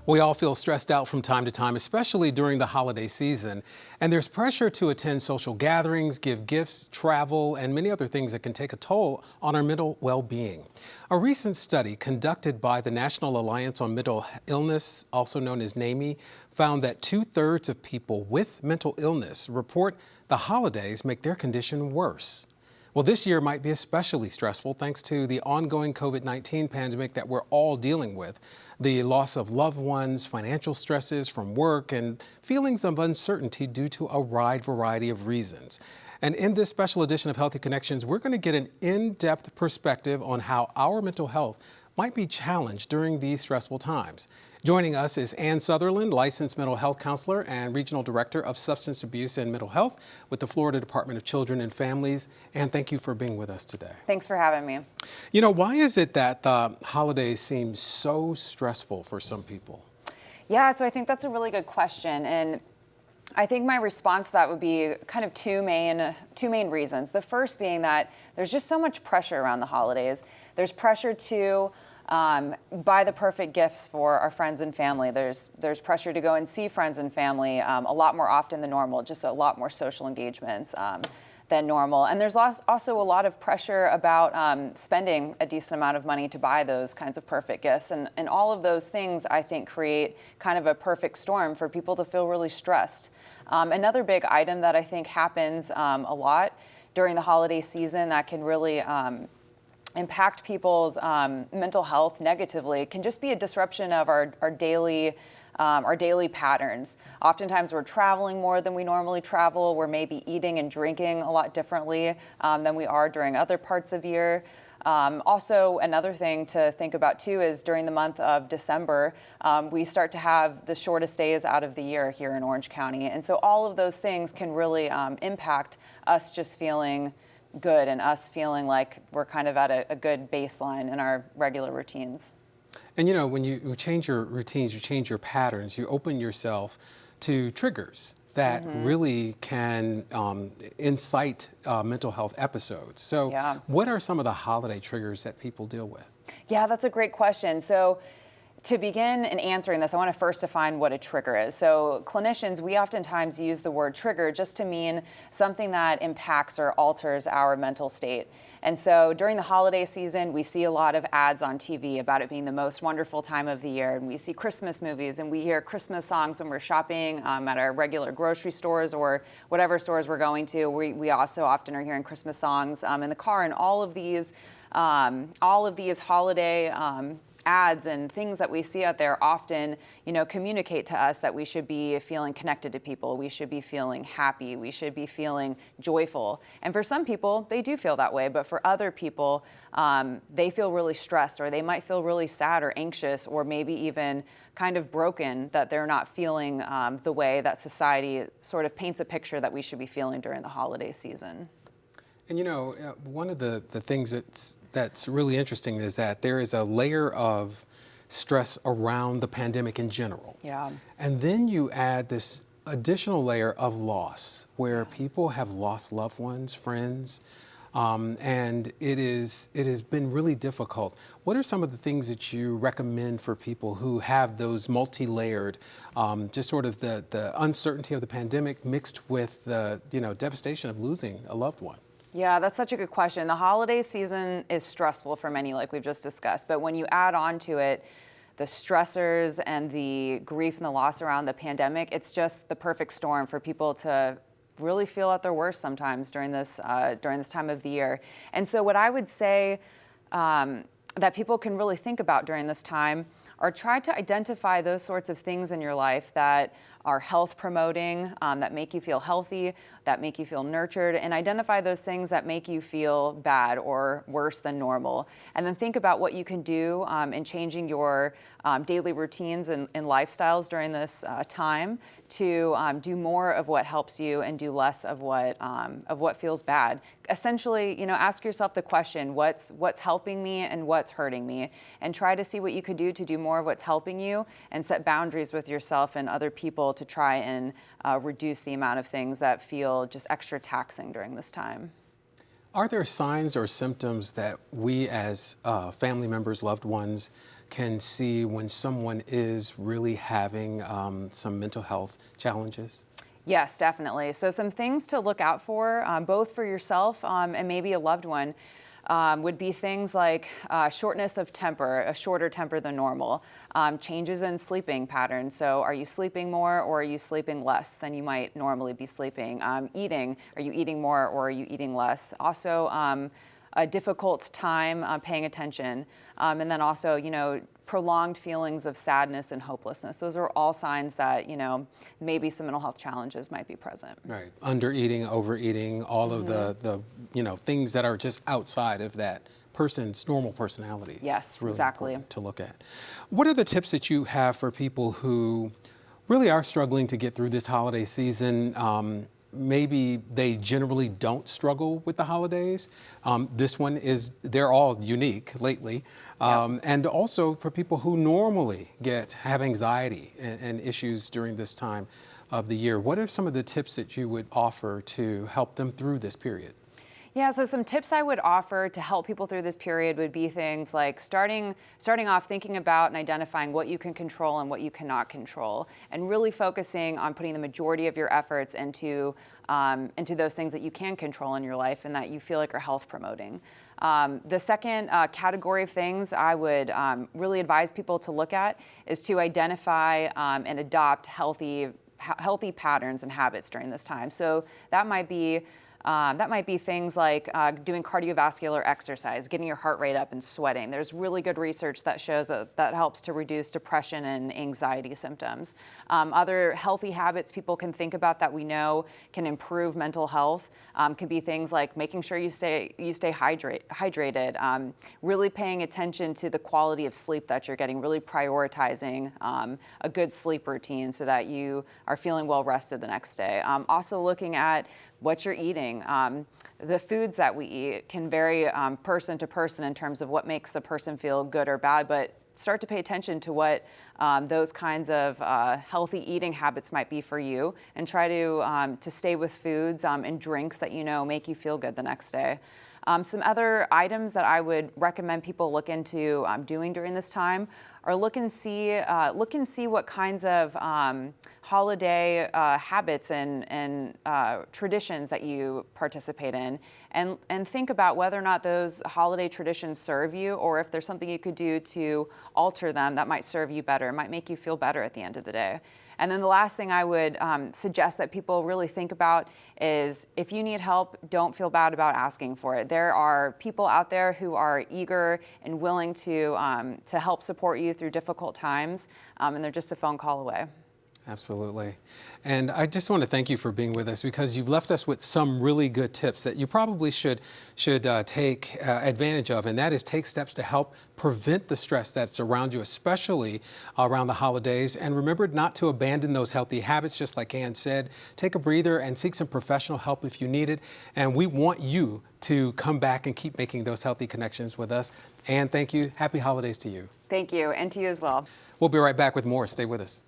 We all feel stressed out from time to time, especially during the holiday season. And there's pressure to attend social gatherings, give gifts, travel, and many other things that can take a toll on our mental well-being. A recent study conducted by the National Alliance on Mental Illness, also known as NAMI, found that 2/3 of people with mental illness report the holidays make their condition worse. Well, this year might be especially stressful thanks to the ongoing COVID-19 pandemic that we're all dealing with. The loss of loved ones, financial stresses from work, and feelings of uncertainty due to a wide variety of reasons. And in this special edition of Healthy Connections, we're going to get an in-depth perspective on how our mental health might be challenged during these stressful times. Joining us is Ann Sutherland, licensed mental health counselor and regional director of substance abuse and mental health with the Florida Department of Children and Families. Ann, thank you for being with us today. Thanks for having me. You know, why is it that the holidays seem so stressful for some people? Yeah, so I think that's a really good question. And I think my response to that would be kind of two main reasons. The first being that there's just so much pressure around the holidays. There's pressure to buy the perfect gifts for our friends and family. There's pressure to go and see friends and family a lot more often than normal, just a lot more social engagements than normal. And there's also a lot of pressure about spending a decent amount of money to buy those kinds of perfect gifts. And all of those things, I think, create kind of a perfect storm for people to feel really stressed. Another big item that I think happens a lot during the holiday season that can really impact people's mental health negatively can just be a disruption of our daily patterns. Oftentimes we're traveling more than we normally travel. We're maybe eating and drinking a lot differently than we are during other parts of year. Also, another thing to think about too is during the month of December, we start to have the shortest days out of the year here in Orange County. And so all of those things can really impact us just feeling good and us feeling like we're kind of at a good baseline in our regular routines. And you know, when you change your routines, you change your patterns, you open yourself to triggers that really can incite mental health episodes. So what are some of the holiday triggers that people deal with? Yeah, that's a great question. So to begin in answering this, I want to first define what a trigger is. So clinicians, we oftentimes use the word trigger just to mean something that impacts or alters our mental state. And so during the holiday season, we see a lot of ads on TV about it being the most wonderful time of the year. And we see Christmas movies and we hear Christmas songs when we're shopping at our regular grocery stores or whatever stores we're going to. We also often are hearing Christmas songs in the car, and all of these holiday ads and things that we see out there often, communicate to us that we should be feeling connected to people. We should be feeling happy. We should be feeling joyful. And for some people, they do feel that way. But for other people, they feel really stressed, or they might feel really sad or anxious, or maybe even kind of broken that they're not feeling the way that society sort of paints a picture that we should be feeling during the holiday season. And you know, one of the things that's really interesting is that there is a layer of stress around the pandemic in general. Yeah. And then you add this additional layer of loss where people have lost loved ones, friends, and it has been really difficult. What are some of the things that you recommend for people who have those multi-layered, just sort of the uncertainty of the pandemic mixed with the devastation of losing a loved one? Yeah, that's such a good question. The holiday season is stressful for many, like we've just discussed, but when you add on to it the stressors and the grief and the loss around the pandemic, it's just the perfect storm for people to really feel at their worst sometimes during this time of the year. And so what I would say that people can really think about during this time are try to identify those sorts of things in your life that are health promoting, that make you feel healthy, that make you feel nurtured, and identify those things that make you feel bad or worse than normal. And then think about what you can do in changing your daily routines and lifestyles during this time to do more of what helps you and do less of what feels bad. Essentially, ask yourself the question, what's helping me and what's hurting me? And try to see what you could do to do more of what's helping you, and set boundaries with yourself and other people to try and reduce the amount of things that feel just extra taxing during this time. Are there signs or symptoms that we as family members, loved ones, can see when someone is really having some mental health challenges? Yes, definitely. So some things to look out for, both for yourself and maybe a loved one, would be things like shortness of temper, a shorter temper than normal, changes in sleeping patterns. So are you sleeping more or are you sleeping less than you might normally be sleeping? Eating, are you eating more or are you eating less? Also, a difficult time paying attention. And then also, prolonged feelings of sadness and hopelessness. Those are all signs that, maybe some mental health challenges might be present. Right. Under eating, overeating, all of the things that are just outside of that person's normal personality. Yes, it's really exactly. important to look at. What are the tips that you have for people who really are struggling to get through this holiday season? Maybe they generally don't struggle with the holidays. They're all unique lately. And also for people who normally have anxiety and issues during this time of the year, what are some of the tips that you would offer to help them through this period? Yeah, so some tips I would offer to help people through this period would be things like starting off thinking about and identifying what you can control and what you cannot control, and really focusing on putting the majority of your efforts into those things that you can control in your life and that you feel like are health promoting. The second category of things I would really advise people to look at is to identify and adopt healthy patterns and habits during this time. So that might be things like doing cardiovascular exercise, getting your heart rate up and sweating. There's really good research that shows that helps to reduce depression and anxiety symptoms. Other healthy habits people can think about that we know can improve mental health can be things like making sure you stay hydrated, really paying attention to the quality of sleep that you're getting, really prioritizing a good sleep routine so that you are feeling well rested the next day. Also looking at what you're eating. The foods that we eat can vary person to person in terms of what makes a person feel good or bad, but start to pay attention to what those kinds of healthy eating habits might be for you, and try to stay with foods and drinks that make you feel good the next day. Some other items that I would recommend people look into doing during this time are look and see what kinds of holiday habits and traditions that you participate in, and think about whether or not those holiday traditions serve you, or if there's something you could do to alter them that might serve you better, might make you feel better at the end of the day. And then the last thing I would suggest that people really think about is, if you need help, don't feel bad about asking for it. There are people out there who are eager and willing to help support you through difficult times, and they're just a phone call away. Absolutely. And I just want to thank you for being with us, because you've left us with some really good tips that you probably should take advantage of, and that is take steps to help prevent the stress that's around you, especially around the holidays. And remember not to abandon those healthy habits, just like Ann said. Take a breather and seek some professional help if you need it. And we want you to come back and keep making those healthy connections with us. Ann, thank you. Happy holidays to you. Thank you, and to you as well. We'll be right back with more. Stay with us.